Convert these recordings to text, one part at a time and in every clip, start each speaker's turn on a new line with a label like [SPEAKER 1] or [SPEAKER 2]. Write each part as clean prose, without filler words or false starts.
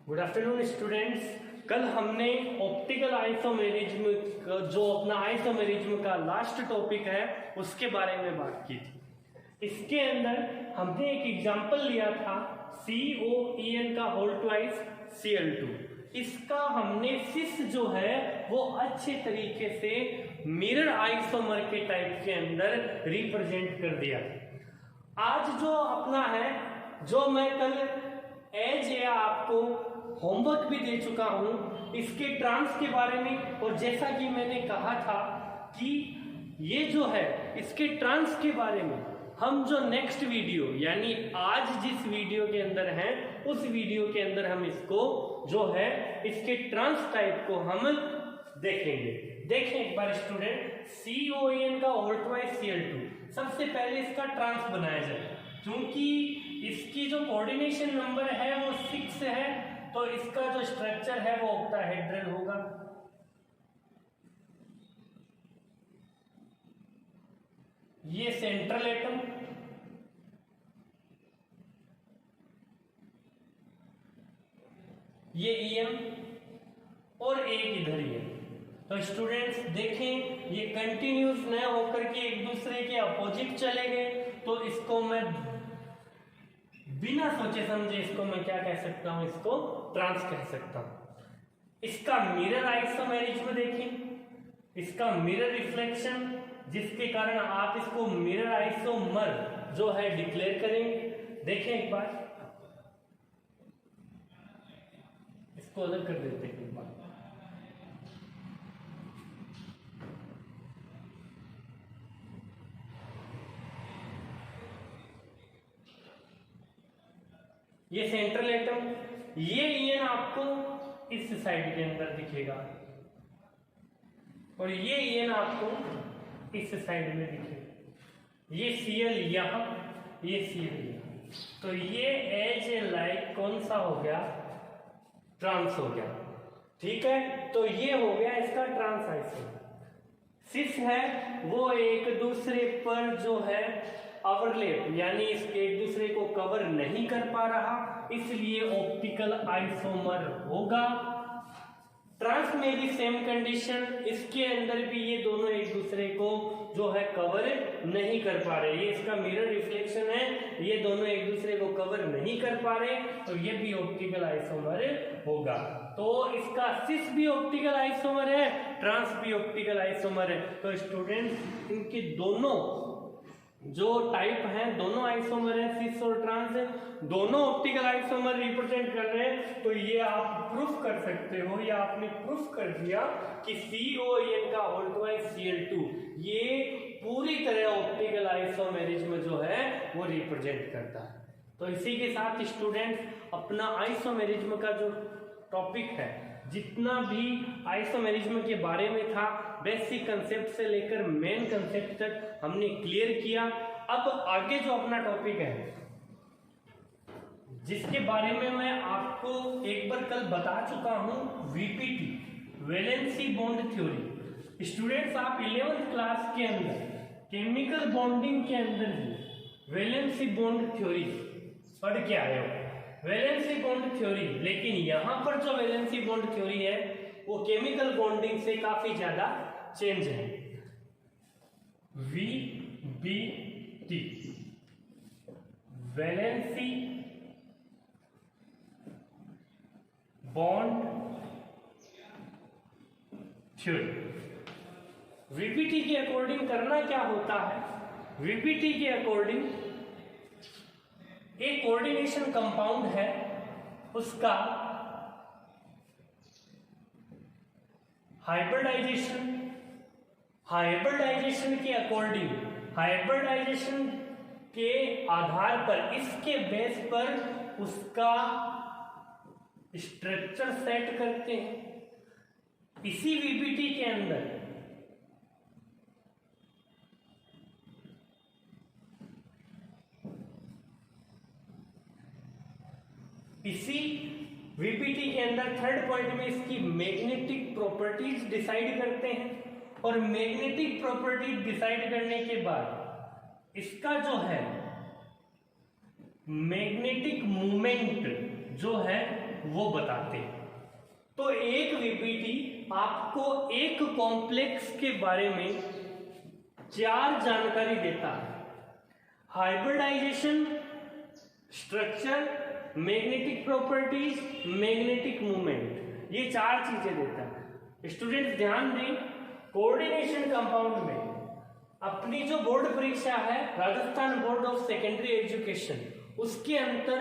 [SPEAKER 1] Good afternoon students. कल हमने optical isomerism जो अपना आइसोमेरिज्म का लास्ट टॉपिक है उसके बारे में बात की थी। इसके अंदर हमने एक एग्जांपल लिया था COEN का होल ट्वाइस Cl2। इसका हमने सिस जो है वो अच्छे तरीके से मिरर आइसोमर के टाइप के अंदर रिप्रेजेंट कर दिया। आज जो अपना है, जो मैं कल एज या आपको होमवर्क भी दे चुका हूं इसके ट्रांस के बारे में, और जैसा कि मैंने कहा था कि ये जो है इसके ट्रांस के बारे में हम जो नेक्स्ट वीडियो यानी आज जिस वीडियो के अंदर हैं उस वीडियो के अंदर हम इसको जो है इसके ट्रांस टाइप को हम देखेंगे। देखें एक बार स्टूडेंट, COEN का होल ट्वाइस Cl2। सबसे पहले इसका ट्रांस बनाया जाए, क्योंकि इसकी जो कोऑर्डिनेशन नंबर है वो 6 है, तो इसका जो स्ट्रक्चर है वो ऑक्टाहेड्रल होगा। ये सेंट्रल एटम, ये EM और एक इधर ही है। तो स्टूडेंट्स देखें, ये कंटिन्यूस न होकर के एक दूसरे के अपोजिट चले गए, तो इसको मैं बिना सोचे समझे इसको मैं क्या कह सकता हूं, इसको ट्रांस कह सकता हूं। इसका मिरर आइसोमेरिज्म देखें, इसका मिरर रिफ्लेक्शन, जिसके कारण आप इसको मिरर आइसोमर जो है डिक्लेयर करेंगे। देखें एक बार, इसको अलग कर देते हैं एक बार। ये सेंट्रल एटम, ये EN आपको इस साइड के अंदर दिखेगा और ये EN आपको इस साइड में दिखेगा। ये Cl यहां, ये Cl यहां, तो ये एज ए लाइक कौन सा हो गया, ट्रांस हो गया। ठीक है, तो ये हो गया इसका ट्रांस आइसोमर। सिस है वो एक दूसरे पर जो है ओवरलैप यानी इसके एक दूसरे को कवर नहीं कर पा रहा, इसलिए ऑप्टिकल आइसोमर होगा। ट्रांस में भी सेम कंडीशन, इसके अंदर भी ये दोनों एक दूसरे को जो है कवर नहीं कर पा रहे। ये इसका मिरर रिफ्लेक्शन है, ये दोनों एक दूसरे को कवर नहीं कर पा रहे, तो ये भी ऑप्टिकल आइसोमर होगा। तो इसका सिस भी ऑप्टिकल आइसोमर है, ट्रांस भी ऑप्टिकल आइसोमर है। तो स्टूडेंट्स इनके दोनों जो टाइप हैं दोनों आइसोमर है, सिस और ट्रांस है, दोनों ऑप्टिकल आइसोमर रिप्रेजेंट कर रहे हैं। तो ये आप प्रूफ कर सकते हो, या आपने प्रूफ कर दिया कि COEN का होल ट्वाइस Cl2 ये पूरी तरह ऑप्टिकल आइसोमेरिज्म जो है वो रिप्रेजेंट करता है। तो इसी के साथ स्टूडेंट्स अपना आइसोमेरिज्म का जो टॉपिक है, जितना भी आइसोमेरिज्म के बारे में था, बेसिक कंसेप्ट से लेकर मेन कंसेप्ट तक हमने क्लियर किया। अब आगे जो अपना टॉपिक है, जिसके बारे में मैं आपको एक बार कल बता चुका हूं, VPT valency bond theory. Students आप 11th क्लास के अंदर केमिकल बॉन्डिंग के अंदर भी वैलेंसी बॉन्ड थ्योरी पढ़ के आए हो, वैलेंसी बॉन्ड थ्योरी। लेकिन यहां पर जो वैलेंसी बॉन्ड थ्योरी है वो केमिकल बॉन्डिंग से काफी ज्यादा चेंज है। VBT valency bond theory. VBT के अकॉर्डिंग करना क्या होता है, VBT के अकॉर्डिंग एक कोऑर्डिनेशन कंपाउंड है, उसका हाइब्रिडाइजेशन के अकॉर्डिंग, हाइब्रिडाइजेशन के आधार पर, इसके बेस पर उसका स्ट्रक्चर सेट करते हैं। इसी VBT के अंदर के अंदर थर्ड पॉइंट में इसकी मैग्नेटिक प्रॉपर्टीज डिसाइड करते हैं, और मैग्नेटिक प्रॉपर्टीज डिसाइड करने के बाद इसका जो है मैग्नेटिक मूवमेंट जो है वो बताते हैं। तो एक वीपीटी आपको एक कॉम्प्लेक्स के बारे में 4 जानकारी देता है: hybridisation, structure, magnetic properties, magnetic movement. ये 4 चीजें देता है। स्टूडेंट्स ध्यान दें, कोऑर्डिनेशन कंपाउंड में अपनी जो बोर्ड परीक्षा है Rajasthan board of secondary education, उसके अंदर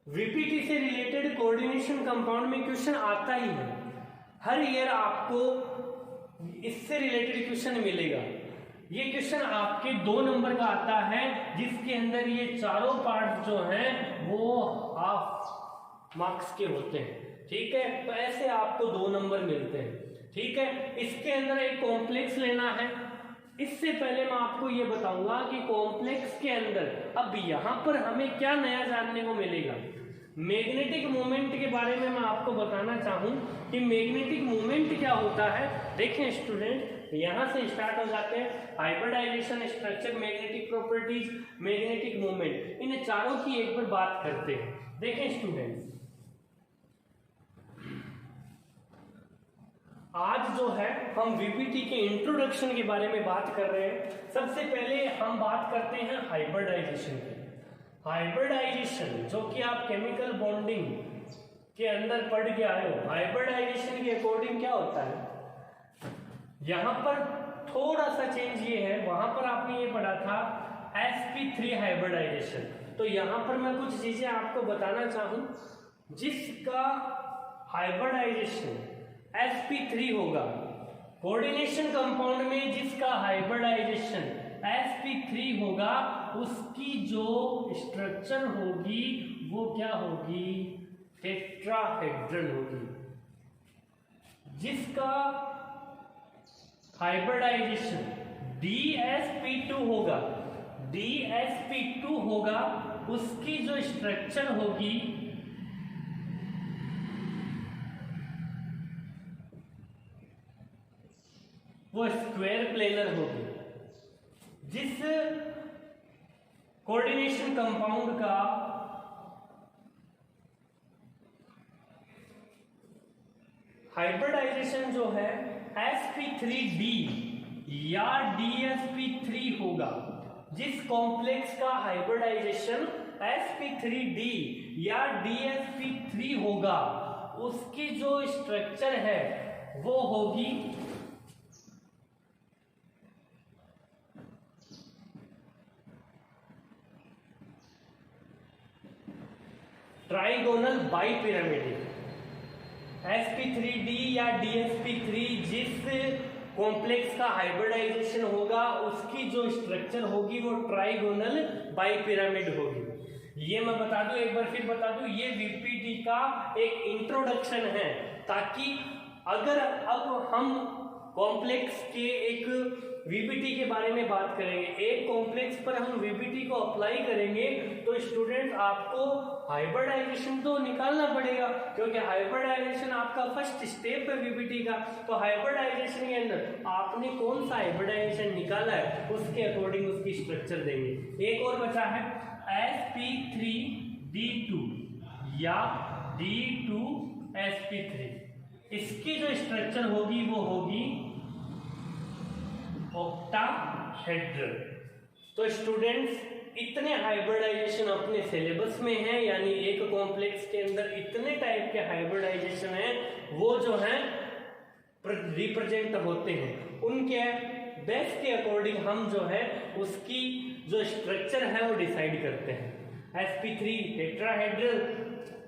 [SPEAKER 1] वीपीटी से रिलेटेड कोऑर्डिनेशन कंपाउंड में क्वेश्चन आता ही है। हर ईयर आपको इससे रिलेटेड क्वेश्चन मिलेगा। ये क्वेश्चन आपके 2 नंबर का आता है, जिसके अंदर ये चारों पार्ट जो हैं वो हाफ मार्क्स के होते हैं। ठीक है, तो ऐसे आपको 2 नंबर मिलते हैं। ठीक है, इसके अंदर एक कॉम्प्लेक्स लेना है। इससे पहले मैं आपको ये बताऊंगा कि कॉम्प्लेक्स के अंदर अब यहाँ पर हमें क्या नया जानने को मिलेगा। मैग्नेटिक मोमेंट के बारे में मैं आपको बताना चाहूँ कि मैग्नेटिक मोमेंट क्या होता है। देखें स्टूडेंट, यहाँ से स्टार्ट हो जाते हैं hybridisation, structure, magnetic properties, magnetic moment. इन चारों की एक बार बात करते हैं। देखें स्टूडेंट्स, आज जो है हम वीपीटी के इंट्रोडक्शन के बारे में बात कर रहे हैं। सबसे पहले हम बात करते हैं हाइब्रिडाइजेशन की। हाइब्रिडाइजेशन जो कि आप केमिकल बॉन्डिंग के अंदर पढ़ के आए हो, हाइब्रिडाइजेशन के अकॉर्डिंग क्या होता है, यहां पर थोड़ा सा चेंज ये है। वहां पर आपने ये पढ़ा था sp3 हाइब्रिडाइजेशन। तो यहां पर मैं कुछ चीजें आपको बताना चाहूं। जिसका हाइब्रिडाइजेशन sp3 होगा, कोऑर्डिनेशन कंपाउंड में जिसका हाइब्रिडाइजेशन sp3 होगा, उसकी जो स्ट्रक्चर होगी वो क्या होगी, टेट्राहेड्रल होगी। जिसका हाइब्रिडाइजेशन dsp2 होगा, dsp2 होगा, उसकी जो स्ट्रक्चर होगी वो स्क्वायर प्लेनर होगी। जिस कोऑर्डिनेशन कंपाउंड का हाइब्रिडाइजेशन जो है sp3d या dsp3 होगा, जिस कॉम्प्लेक्स का हाइब्रिडाइजेशन sp3d या dsp3 होगा, उसकी जो स्ट्रक्चर है वो होगी ट्राइगोनल बाइपिरामिडिक। sp3d या dsp3 जिस कॉम्प्लेक्स का हाइब्रिडाइजेशन होगा, उसकी जो स्ट्रक्चर होगी वो ट्राइगोनल बाइपिरामिड होगी। ये मैं बता दूं, एक बार फिर बता दूं, ये वीपीटी का एक इंट्रोडक्शन है, ताकि अगर अब हम कॉम्प्लेक्स के एक वीपीटी के बारे में बात करेंगे, एक कॉम्प्लेक्स पर हम वीपीटी को अप्लाई करेंगे, तो स्टूडेंट आपको हाइब्रिडाइजेशन तो निकालना पड़ेगा, क्योंकि हाइब्रिडाइजेशन आपका फर्स्ट स्टेप है वीपीटी का। तो हाइब्रिडाइजेशन के अंदर आपने कौन सा हाइब्रिडाइजेशन निकाला है, उसके अकॉर्डिंग उसकी स्ट्रक्चर देंगे। एक और बचा है sp3d2 या d2sp3। इसकी जो स्ट्रक्चर होगी वो होगी ऑक्टाहेड्रल। तो स्टूडेंट्स, इतने हाइब्रिडाइजेशन अपने सिलेबस में है, यानी एक कॉम्प्लेक्स के अंदर इतने टाइप के हाइब्रिडाइजेशन है, वो जो है रिप्रेजेंट होते हैं। उनके बेस के अकॉर्डिंग हम जो है उसकी जो स्ट्रक्चर है वो डिसाइड करते हैं। sp3 टेट्राहेड्रल,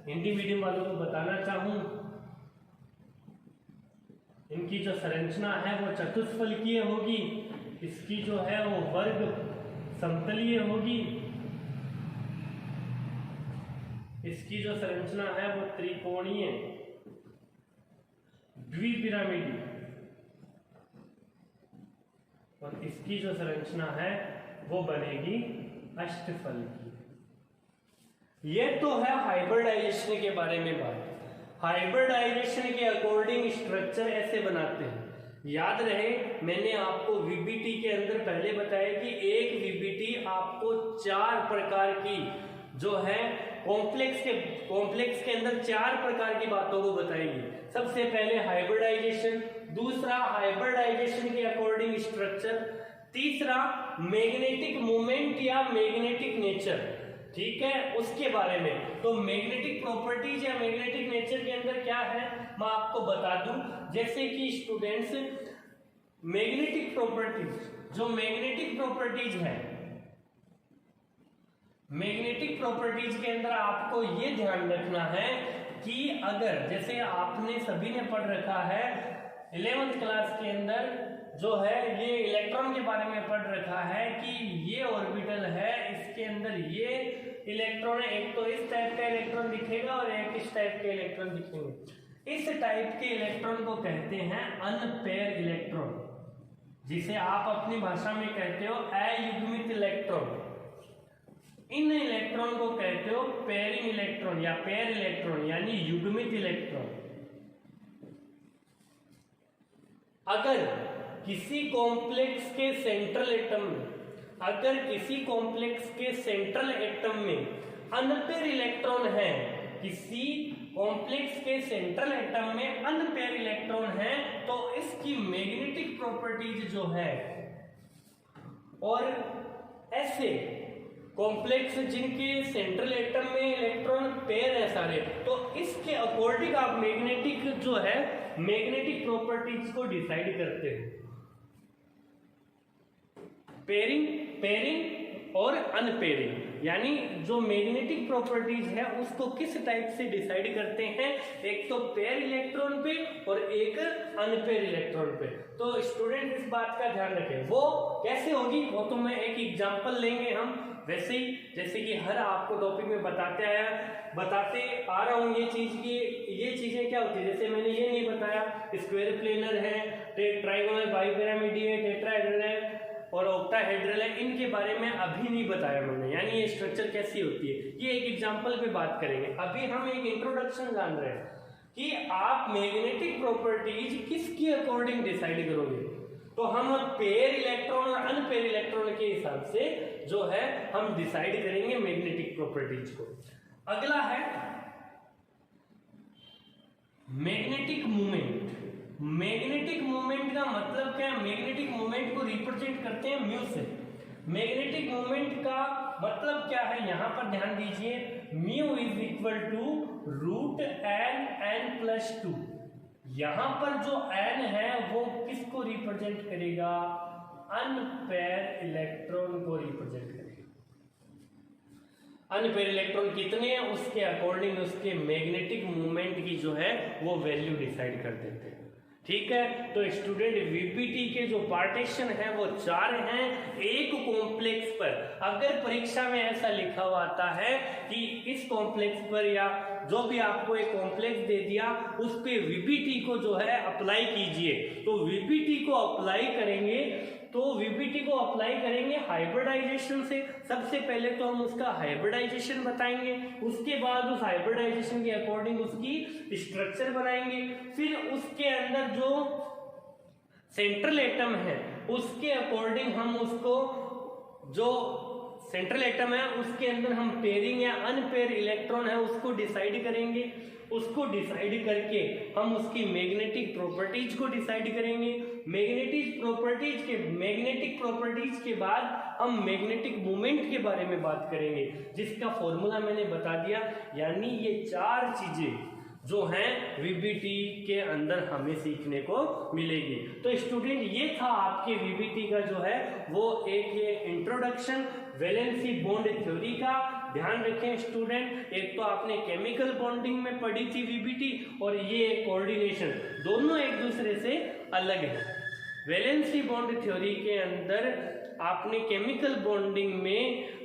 [SPEAKER 1] हिंदी मीडियम वालों को बताना चाहूं, इनकी जो संरचना है वो चतुष्फलकीय होगी, इसकी जो है वो वर्ग समतलीय होगी, इसकी जो संरचना है वो त्रिकोणीय द्विपिरामिडी, और इसकी जो संरचना है वो बनेगी अष्टफलकीय। ये तो है हाइब्रिडाइजेशन के बारे में बात। हाइब्रिडाइजेशन के अकॉर्डिंग स्ट्रक्चर ऐसे बनाते हैं। याद रहे, मैंने आपको वीबीटी के अंदर पहले बताया कि एक वीबीटी आपको 4 प्रकार की जो है कॉम्प्लेक्स के अंदर 4 प्रकार की बातों को बताएंगे। सबसे पहले हाइब्रिडाइजेशन, दूसरा हाइब्रिडाइजेशन के अकॉर्डिंग स्ट्रक्चर, तीसरा मैग्नेटिक मोमेंट या मैग्नेटिक नेचर, ठीक है, उसके बारे में। तो मैग्नेटिक प्रॉपर्टीज या मैग्नेटिक नेचर के अंदर क्या है मैं आपको बता दूं। जैसे कि स्टूडेंट्स, मैग्नेटिक प्रॉपर्टीज, जो मैग्नेटिक प्रॉपर्टीज है, मैग्नेटिक प्रॉपर्टीज के अंदर आपको ये ध्यान रखना है कि अगर जैसे आपने सभी ने पढ़ रखा है 11th क्लास के अंदर जो है ये इलेक्ट्रॉन के बारे में पढ़ रखा है कि ये ऑर्बिटल है, इसके अंदर ये इलेक्ट्रॉन है, एक तो इस टाइप का इलेक्ट्रॉन दिखेगा और एक इस टाइप के इलेक्ट्रॉन दिखेंगे। इस टाइप के इलेक्ट्रॉन को कहते हैं अनपेयर इलेक्ट्रॉन, जिसे आप अपनी भाषा में कहते हो अयुग्मित इलेक्ट्रॉन। इन इलेक्ट्रॉन को कहते हो पेयरिंग इलेक्ट्रॉन या पेयर इलेक्ट्रॉन यानी युग्मित इलेक्ट्रॉन। अगर किसी कॉम्प्लेक्स के सेंट्रल एटम में, अगर किसी कॉम्प्लेक्स के सेंट्रल एटम में अनपेयर इलेक्ट्रॉन है, किसी कॉम्प्लेक्स के सेंट्रल एटम में अनपेयर इलेक्ट्रॉन है, तो इसकी मैग्नेटिक प्रॉपर्टीज जो है, और ऐसे कॉम्प्लेक्स जिनके सेंट्रल एटम में इलेक्ट्रॉन पेयर है सारे, तो इसके अकॉर्डिंग आप मैग्नेटिक जो है मैग्नेटिक प्रॉपर्टीज को डिसाइड करते हो। पेयरिंग और अनपेयरिंग, यानी जो मैग्नेटिक प्रॉपर्टीज है उसको किस टाइप से डिसाइड करते हैं, एक तो पेयर इलेक्ट्रॉन पे और एक अनपेयर इलेक्ट्रॉन पे। तो स्टूडेंट इस बात का ध्यान रखें। वो कैसे होगी वो तो मैं एक एग्जांपल लेंगे हम, वैसे ही जैसे कि हर आपको टॉपिक में बताते आ रहा हूँ ये चीज की, ये चीजें क्या होती है। जैसे मैंने ये नहीं बताया स्क्वायर प्लेनर है, ट्राइगोनल, बाइपिरामिडीय है, टेट्राहेड्रल है और ऑक्टाहेड्रल है, इनके बारे में अभी नहीं बताया मैंने, यानी ये स्ट्रक्चर कैसी होती है, ये एक एग्जांपल पे बात करेंगे। अभी हम एक इंट्रोडक्शन जान रहे हैं कि आप मैग्नेटिक प्रॉपर्टीज किसके अकॉर्डिंग डिसाइड करोगे। तो हम पेयर इलेक्ट्रॉन और अनपेयर इलेक्ट्रॉन के हिसाब से जो है हम डिसाइड करेंगे मैग्नेटिक प्रॉपर्टीज को। अगला है मैग्नेटिक मूवमेंट। मैग्नेटिक मूवमेंट का मतलब क्या है, मैग्नेटिक मूवमेंट को रिप्रेजेंट करते हैं म्यू से। मैग्नेटिक मूवमेंट का मतलब क्या है, यहां पर ध्यान दीजिए, mu is equal to root n plus 2। यहां पर जो n है वो किसको रिप्रेजेंट करेगा, अनपेयर इलेक्ट्रॉन को रिप्रेजेंट करेगा। अनपेयर इलेक्ट्रॉन कितने हैं उसके अकॉर्डिंग उसके मैग्नेटिक मूवमेंट की जो है वो वैल्यू डिसाइड कर देते हैं। ठीक है, तो स्टूडेंट वीपीटी के जो पार्टीशन है वो 4 हैं एक कॉम्प्लेक्स पर। अगर परीक्षा में ऐसा लिखा हुआ आता है कि इस कॉम्प्लेक्स पर या जो भी आपको एक कॉम्प्लेक्स दे दिया उस पे वीपीटी को जो है अप्लाई कीजिए, तो वीपीटी को अप्लाई करेंगे, तो वीपीटी को अप्लाई करेंगे हाइब्रिडाइजेशन से। सबसे पहले तो हम उसका हाइब्रिडाइजेशन बताएंगे, उसके बाद उस हाइब्रिडाइजेशन के अकॉर्डिंग उसकी स्ट्रक्चर बनाएंगे, फिर उसके अंदर जो सेंट्रल एटम है उसके अकॉर्डिंग हम उसको, जो सेंट्रल एटम है उसके अंदर हम पेयरिंग या अनपेयर इलेक्ट्रॉन है उसको डिसाइड करेंगे। उसको डिसाइड करके हम उसकी मैग्नेटिक प्रॉपर्टीज को डिसाइड करेंगे। मैग्नेटिक प्रॉपर्टीज के बाद हम मैग्नेटिक मोमेंट के बारे में बात करेंगे, जिसका फॉर्मूला मैंने बता दिया। यानी ये 4 चीजें जो हैं वीबीटी के अंदर हमें सीखने को मिलेगी। तो स्टूडेंट ये था आपके वीबीटी का जो है वो एक ये इंट्रोडक्शन वैलेंसी बॉन्ड थ्योरी का। ध्यान रखें स्टूडेंट, एक तो आपने केमिकल बॉन्डिंग में पढ़ी थी वीबीटी और ये कोऑर्डिनेशन, दोनों एक दूसरे से अलग है। वैलेंसी बॉन्ड थ्योरी के अंदर आपने केमिकल बॉन्डिंग में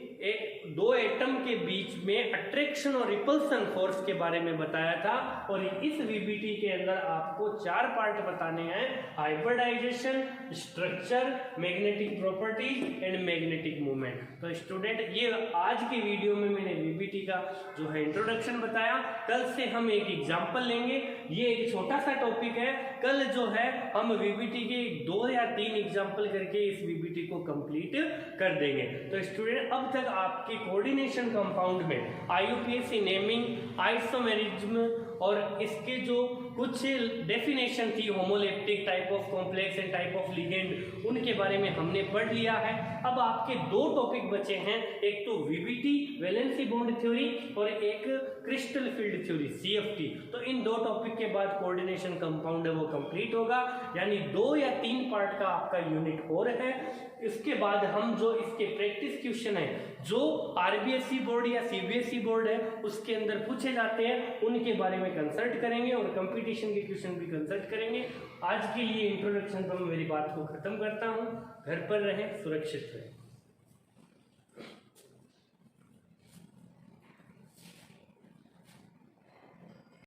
[SPEAKER 1] दो एटम के बीच में अट्रैक्शन और रिपल्सन फोर्स के बारे में बताया था, और इस वीबीटी के अंदर आपको 4 पार्ट बताने हैं, hybridisation, structure, magnetic properties and magnetic movement. तो स्टूडेंट ये आज की वीडियो में मैंने वीबीटी का जो है इंट्रोडक्शन बताया। कल से हम एक एग्जाम्पल लेंगे, ये एक छोटा सा टॉपिक है, कल जो है हम वीबीटी के 2 या 3 एग्जाम्पल करके इस वीबीटी को कंप्लीट कर देंगे। तो स्टूडेंट अब तक आपकी कोऑर्डिनेशन कंपाउंड में IUPAC नेमिंग, आइसोमेरिज्म और इसके जो कुछ डेफिनेशन थी, homoleptic, type of complex and type of ligand, उनके बारे में हमने पढ़ लिया है। अब आपके दो टॉपिक बचे हैं, एक तो VBT वैलेंसी बॉन्ड थ्योरी और एक क्रिस्टल फील्ड थ्योरी CFT। तो इन दो टॉपिक के बाद कोऑर्डिनेशन कंपाउंड है वो कंप्लीट होगा, यानी 2 या 3 पार्ट का आपका यूनिट और है। इसके बाद हम जो इसके प्रैक्टिस क्वेश्चन है जो RBSE बोर्ड या CBSE बोर्ड है उसके अंदर पूछे जाते हैं उनके बारे में कंसल्ट करेंगे और कंपटीशन के क्वेश्चन भी कंसल्ट करेंगे। आज के लिए इंट्रोडक्शन तो मैं मेरी बात को खत्म करता हूँ। घर पर रहें, सुरक्षित रहें।